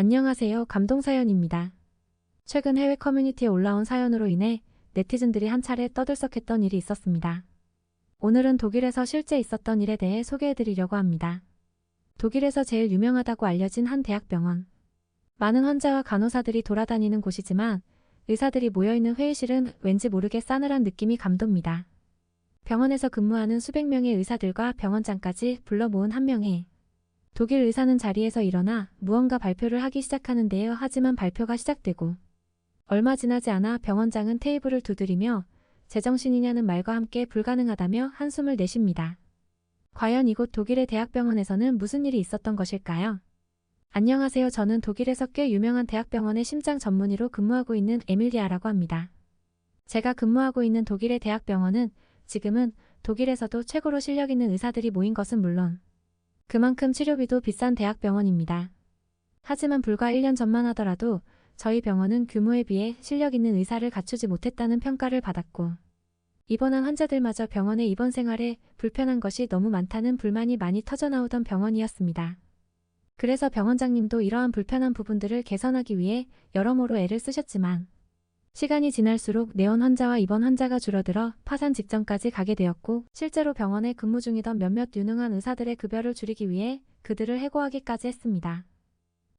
안녕하세요. 감동사연입니다. 최근 해외 커뮤니티에 올라온 사연으로 인해 네티즌들이 한 차례 떠들썩했던 일이 있었습니다. 오늘은 독일에서 실제 있었던 일에 대해 소개해드리려고 합니다. 독일에서 제일 유명하다고 알려진 한 대학병원. 많은 환자와 간호사들이 돌아다니는 곳이지만 의사들이 모여있는 회의실은 왠지 모르게 싸늘한 느낌이 감돕니다. 병원에서 근무하는 수백 명의 의사들과 병원장까지 불러 모은 한 명의 독일 의사는 자리에서 일어나 무언가 발표를 하기 시작하는데요. 하지만 발표가 시작되고 얼마 지나지 않아 병원장은 테이블을 두드리며 제정신이냐는 말과 함께 불가능하다며 한숨을 내쉽니다. 과연 이곳 독일의 대학병원에서는 무슨 일이 있었던 것일까요? 안녕하세요. 저는 독일에서 꽤 유명한 대학병원의 심장 전문의로 근무하고 있는 에밀리아라고 합니다. 제가 근무하고 있는 독일의 대학병원은 지금은 독일에서도 최고로 실력 있는 의사들이 모인 것은 물론 그만큼 치료비도 비싼 대학병원입니다. 하지만 불과 1년 전만 하더라도 저희 병원은 규모에 비해 실력 있는 의사를 갖추지 못했다는 평가를 받았고 입원한 환자들마저 병원의 입원 생활에 불편한 것이 너무 많다는 불만이 많이 터져나오던 병원이었습니다. 그래서 병원장님도 이러한 불편한 부분들을 개선하기 위해 여러모로 애를 쓰셨지만 시간이 지날수록 내원 환자와 입원 환자가 줄어들어 파산 직전까지 가게 되었고 실제로 병원에 근무 중이던 몇몇 유능한 의사들의 급여를 줄이기 위해 그들을 해고하기까지 했습니다.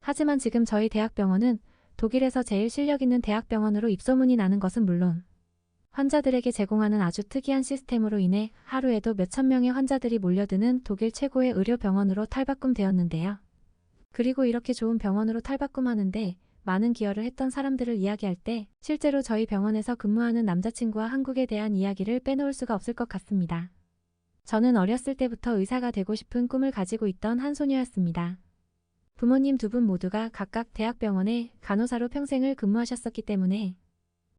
하지만 지금 저희 대학병원은 독일에서 제일 실력 있는 대학병원으로 입소문이 나는 것은 물론 환자들에게 제공하는 아주 특이한 시스템으로 인해 하루에도 몇천 명의 환자들이 몰려드는 독일 최고의 의료병원으로 탈바꿈되었는데요. 그리고 이렇게 좋은 병원으로 탈바꿈하는데 많은 기여를 했던 사람들을 이야기할 때 실제로 저희 병원에서 근무하는 남자친구와 한국에 대한 이야기를 빼놓을 수가 없을 것 같습니다. 저는 어렸을 때부터 의사가 되고 싶은 꿈을 가지고 있던 한 소녀였습니다. 부모님 두 분 모두가 각각 대학병원에 간호사로 평생을 근무하셨었기 때문에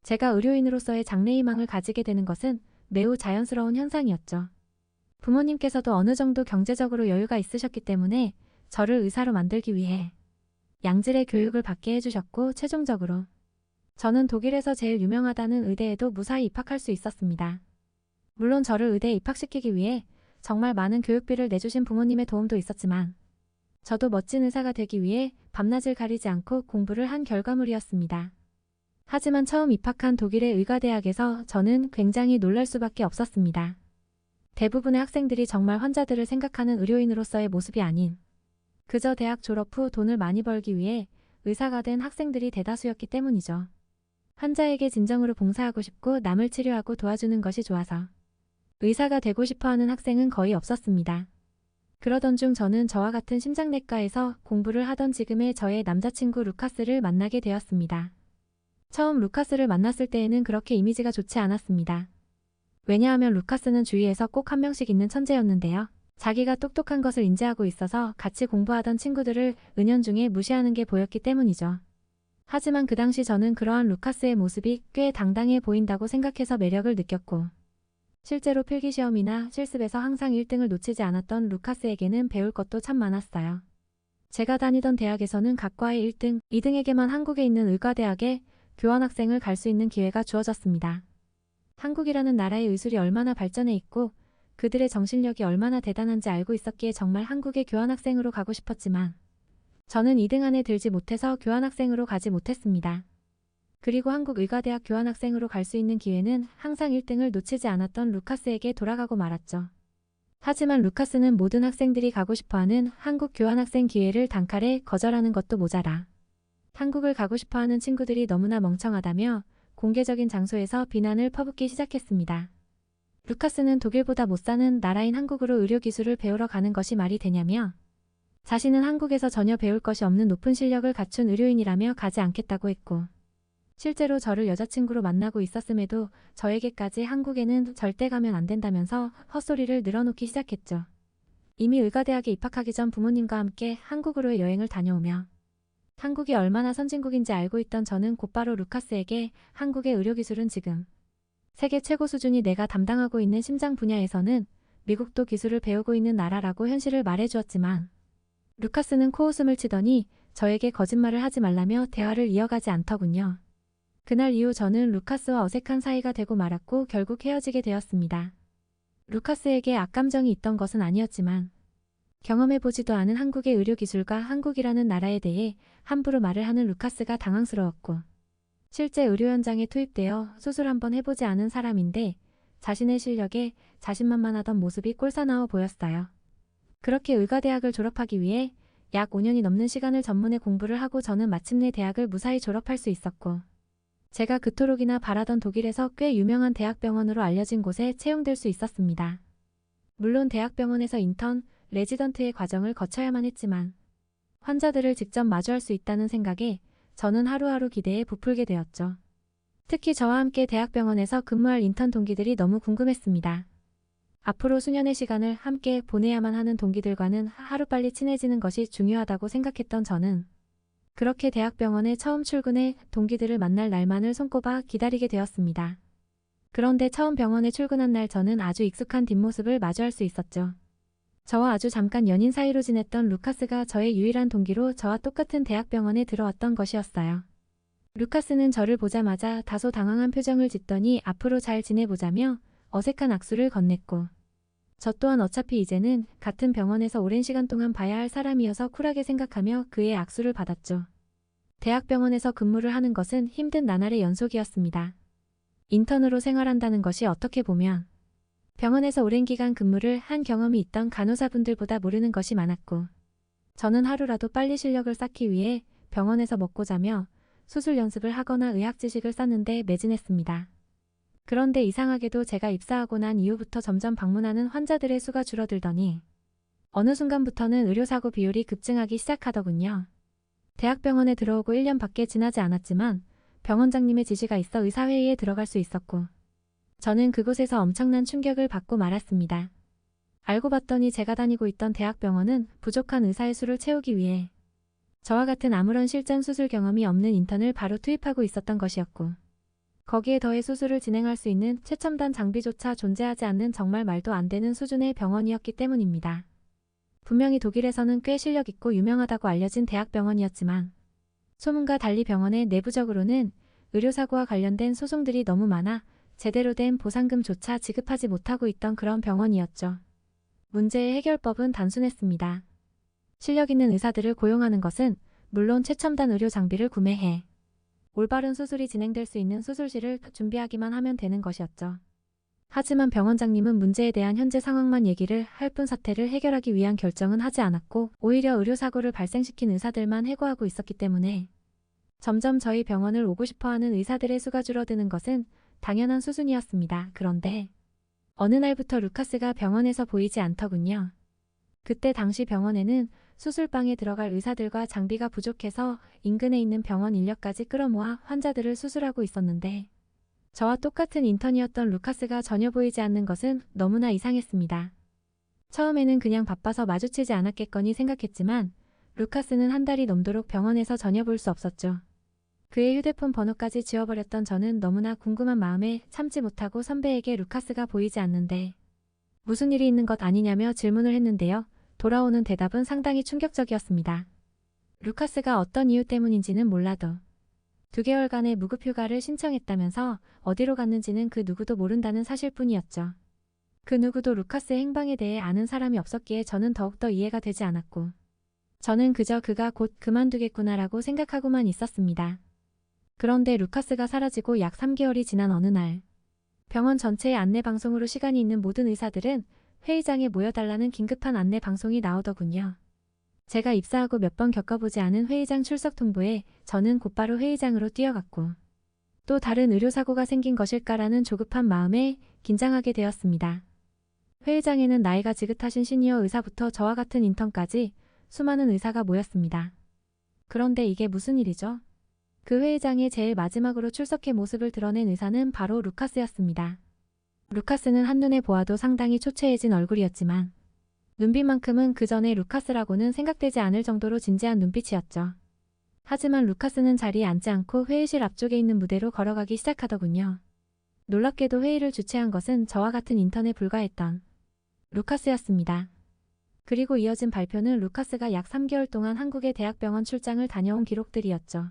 제가 의료인으로서의 장래희망을 가지게 되는 것은 매우 자연스러운 현상이었죠. 부모님께서도 어느 정도 경제적으로 여유가 있으셨기 때문에 저를 의사로 만들기 위해 양질의 교육을 받게 해주셨고 최종적으로 저는 독일에서 제일 유명하다는 의대에도 무사히 입학할 수 있었습니다. 물론 저를 의대에 입학시키기 위해 정말 많은 교육비를 내주신 부모님의 도움도 있었지만 저도 멋진 의사가 되기 위해 밤낮을 가리지 않고 공부를 한 결과물이었습니다. 하지만 처음 입학한 독일의 의과대학에서 저는 굉장히 놀랄 수밖에 없었습니다. 대부분의 학생들이 정말 환자들을 생각하는 의료인으로서의 모습이 아닌 그저 대학 졸업 후 돈을 많이 벌기 위해 의사가 된 학생들이 대다수였기 때문이죠. 환자에게 진정으로 봉사하고 싶고 남을 치료하고 도와주는 것이 좋아서 의사가 되고 싶어하는 학생은 거의 없었습니다. 그러던 중 저는 저와 같은 심장내과에서 공부를 하던 지금의 저의 남자친구 루카스를 만나게 되었습니다. 처음 루카스를 만났을 때에는 그렇게 이미지가 좋지 않았습니다. 왜냐하면 루카스는 주위에서 꼭 한 명씩 있는 천재였는데요. 자기가 똑똑한 것을 인지하고 있어서 같이 공부하던 친구들을 은연중에 무시하는 게 보였기 때문이죠. 하지만 그 당시 저는 그러한 루카스의 모습이 꽤 당당해 보인다고 생각해서 매력을 느꼈고 실제로 필기시험이나 실습에서 항상 1등을 놓치지 않았던 루카스에게는 배울 것도 참 많았어요. 제가 다니던 대학에서는 각 과의 1등, 2등에게만 한국에 있는 의과대학에 교환학생을 갈 수 있는 기회가 주어졌습니다. 한국이라는 나라의 의술이 얼마나 발전해 있고 그들의 정신력이 얼마나 대단한지 알고 있었기에 정말 한국에 교환학생으로 가고 싶었지만 저는 2등 안에 들지 못해서 교환학생으로 가지 못했습니다. 그리고 한국의과대학 교환학생으로 갈 수 있는 기회는 항상 1등을 놓치지 않았던 루카스에게 돌아가고 말았죠. 하지만 루카스는 모든 학생들이 가고 싶어하는 한국 교환학생 기회를 단칼에 거절하는 것도 모자라 한국을 가고 싶어하는 친구들이 너무나 멍청하다며 공개적인 장소에서 비난을 퍼붓기 시작했습니다. 루카스는 독일보다 못 사는 나라인 한국으로 의료기술을 배우러 가는 것이 말이 되냐며 자신은 한국에서 전혀 배울 것이 없는 높은 실력을 갖춘 의료인이라며 가지 않겠다고 했고 실제로 저를 여자친구로 만나고 있었음에도 저에게까지 한국에는 절대 가면 안 된다면서 헛소리를 늘어놓기 시작했죠. 이미 의과대학에 입학하기 전 부모님과 함께 한국으로의 여행을 다녀오며 한국이 얼마나 선진국인지 알고 있던 저는 곧바로 루카스에게 한국의 의료기술은 지금 세계 최고 수준이 내가 담당하고 있는 심장 분야에서는 미국도 기술을 배우고 있는 나라라고 현실을 말해주었지만 루카스는 코웃음을 치더니 저에게 거짓말을 하지 말라며 대화를 이어가지 않더군요. 그날 이후 저는 루카스와 어색한 사이가 되고 말았고 결국 헤어지게 되었습니다. 루카스에게 악감정이 있던 것은 아니었지만 경험해보지도 않은 한국의 의료기술과 한국이라는 나라에 대해 함부로 말을 하는 루카스가 당황스러웠고, 실제 의료 현장에 투입되어 수술 한번 해보지 않은 사람인데 자신의 실력에 자신만만하던 모습이 꼴사나워 보였어요. 그렇게 의과대학을 졸업하기 위해 약 5년이 넘는 시간을 전문의 공부를 하고 저는 마침내 대학을 무사히 졸업할 수 있었고, 제가 그토록이나 바라던 독일에서 꽤 유명한 대학병원으로 알려진 곳에 채용될 수 있었습니다. 물론 대학병원에서 인턴, 레지던트의 과정을 거쳐야만 했지만 환자들을 직접 마주할 수 있다는 생각에 저는 하루하루 기대에 부풀게 되었죠. 특히 저와 함께 대학병원에서 근무할 인턴 동기들이 너무 궁금했습니다. 앞으로 수년의 시간을 함께 보내야만 하는 동기들과는 하루빨리 친해지는 것이 중요하다고 생각했던 저는 그렇게 대학병원에 처음 출근해 동기들을 만날 날만을 손꼽아 기다리게 되었습니다. 그런데 처음 병원에 출근한 날 저는 아주 익숙한 뒷모습을 마주할 수 있었죠. 저와 아주 잠깐 연인 사이로 지냈던 루카스가 저의 유일한 동기로 저와 똑같은 대학병원에 들어왔던 것이었어요. 루카스는 저를 보자마자 다소 당황한 표정을 짓더니 앞으로 잘 지내보자며 어색한 악수를 건넸고, 저 또한 어차피 이제는 같은 병원에서 오랜 시간 동안 봐야 할 사람이어서 쿨하게 생각하며 그의 악수를 받았죠. 대학병원에서 근무를 하는 것은 힘든 나날의 연속이었습니다. 인턴으로 생활한다는 것이 어떻게 보면 병원에서 오랜 기간 근무를 한 경험이 있던 간호사분들보다 모르는 것이 많았고, 저는 하루라도 빨리 실력을 쌓기 위해 병원에서 먹고 자며 수술 연습을 하거나 의학 지식을 쌓는데 매진했습니다. 그런데 이상하게도 제가 입사하고 난 이후부터 점점 방문하는 환자들의 수가 줄어들더니 어느 순간부터는 의료사고 비율이 급증하기 시작하더군요. 대학병원에 들어오고 1년밖에 지나지 않았지만 병원장님의 지시가 있어 의사회의에 들어갈 수 있었고, 저는 그곳에서 엄청난 충격을 받고 말았습니다. 알고 봤더니 제가 다니고 있던 대학병원은 부족한 의사의 수를 채우기 위해 저와 같은 아무런 실전 수술 경험이 없는 인턴을 바로 투입하고 있었던 것이었고, 거기에 더해 수술을 진행할 수 있는 최첨단 장비조차 존재하지 않는 정말 말도 안 되는 수준의 병원이었기 때문입니다. 분명히 독일에서는 꽤 실력 있고 유명하다고 알려진 대학병원이었지만 소문과 달리 병원의 내부적으로는 의료사고와 관련된 소송들이 너무 많아 제대로 된 보상금조차 지급하지 못하고 있던 그런 병원이었죠. 문제의 해결법은 단순했습니다. 실력 있는 의사들을 고용하는 것은 물론 최첨단 의료 장비를 구매해 올바른 수술이 진행될 수 있는 수술실을 준비하기만 하면 되는 것이었죠. 하지만 병원장님은 문제에 대한 현재 상황만 얘기를 할 뿐 사태를 해결하기 위한 결정은 하지 않았고, 오히려 의료사고를 발생시킨 의사들만 해고하고 있었기 때문에 점점 저희 병원을 오고 싶어하는 의사들의 수가 줄어드는 것은 당연한 수순이었습니다. 그런데 어느 날부터 루카스가 병원에서 보이지 않더군요. 그때 당시 병원에는 수술방에 들어갈 의사들과 장비가 부족해서 인근에 있는 병원 인력까지 끌어모아 환자들을 수술하고 있었는데, 저와 똑같은 인턴이었던 루카스가 전혀 보이지 않는 것은 너무나 이상했습니다. 처음에는 그냥 바빠서 마주치지 않았겠거니 생각했지만 루카스는 한 달이 넘도록 병원에서 전혀 볼 수 없었죠. 그의 휴대폰 번호까지 지워버렸던 저는 너무나 궁금한 마음에 참지 못하고 선배에게 루카스가 보이지 않는데 무슨 일이 있는 것 아니냐며 질문을 했는데요. 돌아오는 대답은 상당히 충격적이었습니다. 루카스가 어떤 이유 때문인지는 몰라도 2개월간의 무급휴가를 신청했다면서 어디로 갔는지는 그 누구도 모른다는 사실뿐이었죠. 그 누구도 루카스의 행방에 대해 아는 사람이 없었기에 저는 더욱더 이해가 되지 않았고, 저는 그저 그가 곧 그만두겠구나라고 생각하고만 있었습니다. 그런데 루카스가 사라지고 약 3개월이 지난 어느 날, 병원 전체의 안내방송으로 시간이 있는 모든 의사들은 회의장에 모여달라는 긴급한 안내방송이 나오더군요. 제가 입사하고 몇 번 겪어보지 않은 회의장 출석 통보에 저는 곧바로 회의장으로 뛰어갔고, 또 다른 의료사고가 생긴 것일까라는 조급한 마음에 긴장하게 되었습니다. 회의장에는 나이가 지긋하신 시니어 의사부터 저와 같은 인턴까지 수많은 의사가 모였습니다. 그런데 이게 무슨 일이죠? 그 회의장에 제일 마지막으로 출석해 모습을 드러낸 의사는 바로 루카스였습니다. 루카스는 한눈에 보아도 상당히 초췌해진 얼굴이었지만 눈빛만큼은 그 전에 루카스라고는 생각되지 않을 정도로 진지한 눈빛이었죠. 하지만 루카스는 자리에 앉지 않고 회의실 앞쪽에 있는 무대로 걸어가기 시작하더군요. 놀랍게도 회의를 주최한 것은 저와 같은 인턴에 불과했던 루카스였습니다. 그리고 이어진 발표는 루카스가 약 3개월 동안 한국의 대학병원 출장을 다녀온 기록들이었죠.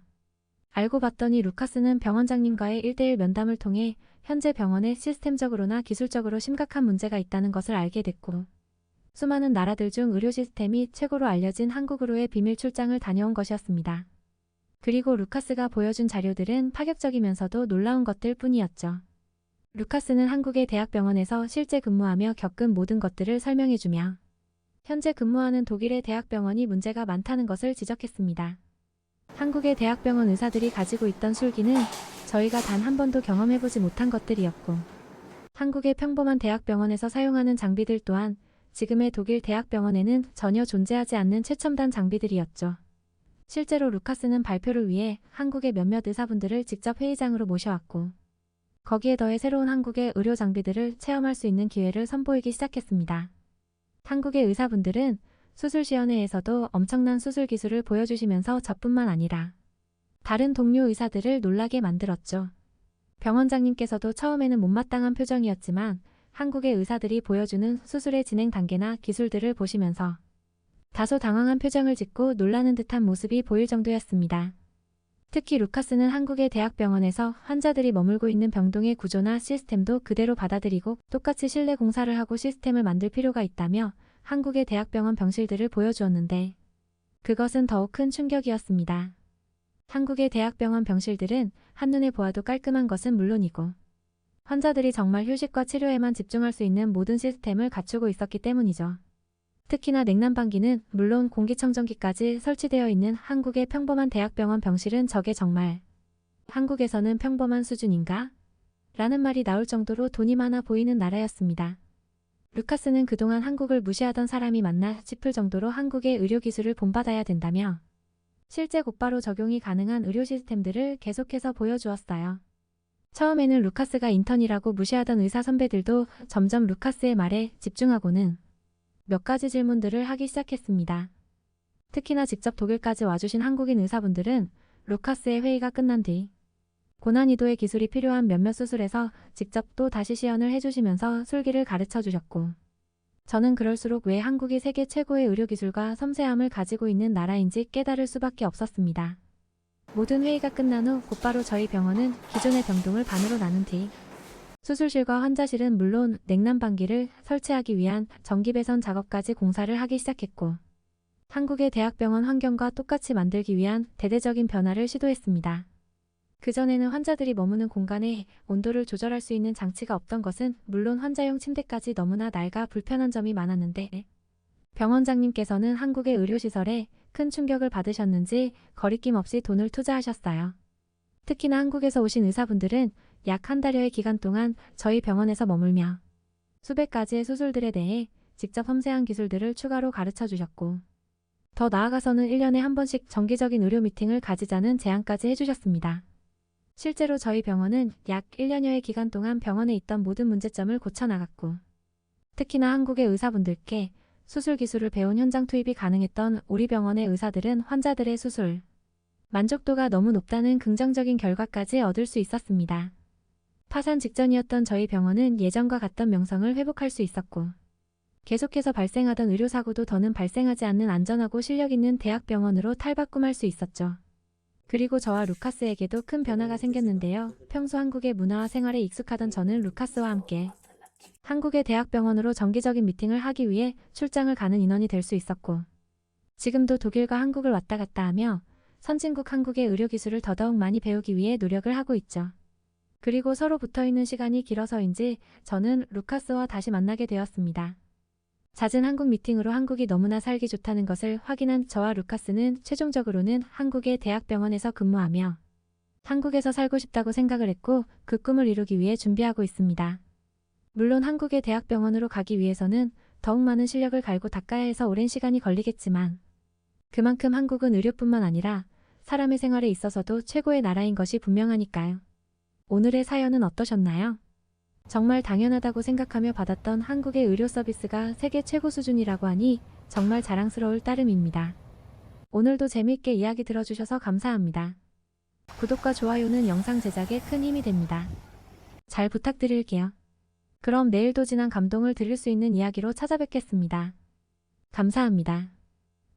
알고 봤더니 루카스는 병원장님과의 1대1 면담을 통해 현재 병원에 시스템적으로나 기술적으로 심각한 문제가 있다는 것을 알게 됐고, 수많은 나라들 중 의료 시스템이 최고로 알려진 한국으로의 비밀 출장을 다녀온 것이었습니다. 그리고 루카스가 보여준 자료들은 파격적이면서도 놀라운 것들 뿐이었죠. 루카스는 한국의 대학병원에서 실제 근무하며 겪은 모든 것들을 설명해주며 현재 근무하는 독일의 대학병원이 문제가 많다는 것을 지적했습니다. 한국의 대학병원 의사들이 가지고 있던 술기는 저희가 단 한 번도 경험해보지 못한 것들이었고, 한국의 평범한 대학병원에서 사용하는 장비들 또한 지금의 독일 대학병원에는 전혀 존재하지 않는 최첨단 장비들이었죠. 실제로 루카스는 발표를 위해 한국의 몇몇 의사분들을 직접 회의장으로 모셔왔고, 거기에 더해 새로운 한국의 의료 장비들을 체험할 수 있는 기회를 선보이기 시작했습니다. 한국의 의사분들은 수술시연회에서도 엄청난 수술 기술을 보여주시면서 저뿐만 아니라 다른 동료 의사들을 놀라게 만들었죠. 병원장님께서도 처음에는 못마땅한 표정이었지만 한국의 의사들이 보여주는 수술의 진행 단계나 기술들을 보시면서 다소 당황한 표정을 짓고 놀라는 듯한 모습이 보일 정도였습니다. 특히 루카스는 한국의 대학병원에서 환자들이 머물고 있는 병동의 구조나 시스템도 그대로 받아들이고 똑같이 실내 공사를 하고 시스템을 만들 필요가 있다며 한국의 대학병원 병실들을 보여주었는데 그것은 더욱 큰 충격이었습니다. 한국의 대학병원 병실들은 한눈에 보아도 깔끔한 것은 물론이고 환자들이 정말 휴식과 치료에만 집중할 수 있는 모든 시스템을 갖추고 있었기 때문이죠. 특히나 냉난방기는 물론 공기청정기까지 설치되어 있는 한국의 평범한 대학병원 병실은 저게 정말 한국에서는 평범한 수준인가? 라는 말이 나올 정도로 돈이 많아 보이는 나라였습니다. 루카스는 그동안 한국을 무시하던 사람이 맞나 싶을 정도로 한국의 의료기술을 본받아야 된다며 실제 곧바로 적용이 가능한 의료 시스템들을 계속해서 보여주었어요. 처음에는 루카스가 인턴이라고 무시하던 의사 선배들도 점점 루카스의 말에 집중하고는 몇 가지 질문들을 하기 시작했습니다. 특히나 직접 독일까지 와주신 한국인 의사분들은 루카스의 회의가 끝난 뒤 고난이도의 기술이 필요한 몇몇 수술에서 직접 또 다시 시연을 해주시면서 술기를 가르쳐 주셨고, 저는 그럴수록 왜 한국이 세계 최고의 의료기술과 섬세함을 가지고 있는 나라인지 깨달을 수밖에 없었습니다. 모든 회의가 끝난 후 곧바로 저희 병원은 기존의 병동을 반으로 나눈 뒤 수술실과 환자실은 물론 냉난방기를 설치하기 위한 전기배선 작업까지 공사를 하기 시작했고, 한국의 대학병원 환경과 똑같이 만들기 위한 대대적인 변화를 시도했습니다. 그전에는 환자들이 머무는 공간에 온도를 조절할 수 있는 장치가 없던 것은 물론 환자용 침대까지 너무나 낡아 불편한 점이 많았는데, 병원장님께서는 한국의 의료시설에 큰 충격을 받으셨는지 거리낌 없이 돈을 투자하셨어요. 특히나 한국에서 오신 의사분들은 약 한 달여의 기간 동안 저희 병원에서 머물며 수백 가지의 수술들에 대해 직접 섬세한 기술들을 추가로 가르쳐 주셨고, 더 나아가서는 1년에 한 번씩 정기적인 의료 미팅을 가지자는 제안까지 해주셨습니다. 실제로 저희 병원은 약 1년여의 기간 동안 병원에 있던 모든 문제점을 고쳐나갔고, 특히나 한국의 의사분들께 수술 기술을 배운 현장 투입이 가능했던 우리 병원의 의사들은 환자들의 수술 만족도가 너무 높다는 긍정적인 결과까지 얻을 수 있었습니다. 파산 직전이었던 저희 병원은 예전과 같던 명성을 회복할 수 있었고, 계속해서 발생하던 의료사고도 더는 발생하지 않는 안전하고 실력 있는 대학병원으로 탈바꿈할 수 있었죠. 그리고 저와 루카스에게도 큰 변화가 생겼는데요. 평소 한국의 문화와 생활에 익숙하던 저는 루카스와 함께 한국의 대학병원으로 정기적인 미팅을 하기 위해 출장을 가는 인원이 될 수 있었고, 지금도 독일과 한국을 왔다 갔다 하며 선진국 한국의 의료기술을 더더욱 많이 배우기 위해 노력을 하고 있죠. 그리고 서로 붙어있는 시간이 길어서인지 저는 루카스와 다시 만나게 되었습니다. 잦은 한국 미팅으로 한국이 너무나 살기 좋다는 것을 확인한 저와 루카스는 최종적으로는 한국의 대학병원에서 근무하며 한국에서 살고 싶다고 생각을 했고, 그 꿈을 이루기 위해 준비하고 있습니다. 물론 한국의 대학병원으로 가기 위해서는 더욱 많은 실력을 갈고 닦아야 해서 오랜 시간이 걸리겠지만, 그만큼 한국은 의료뿐만 아니라 사람의 생활에 있어서도 최고의 나라인 것이 분명하니까요. 오늘의 사연은 어떠셨나요? 정말 당연하다고 생각하며 받았던 한국의 의료 서비스가 세계 최고 수준이라고 하니 정말 자랑스러울 따름입니다. 오늘도 재미있게 이야기 들어주셔서 감사합니다. 구독과 좋아요는 영상 제작에 큰 힘이 됩니다. 잘 부탁드릴게요. 그럼 내일도 진한 감동을 드릴 수 있는 이야기로 찾아뵙겠습니다. 감사합니다.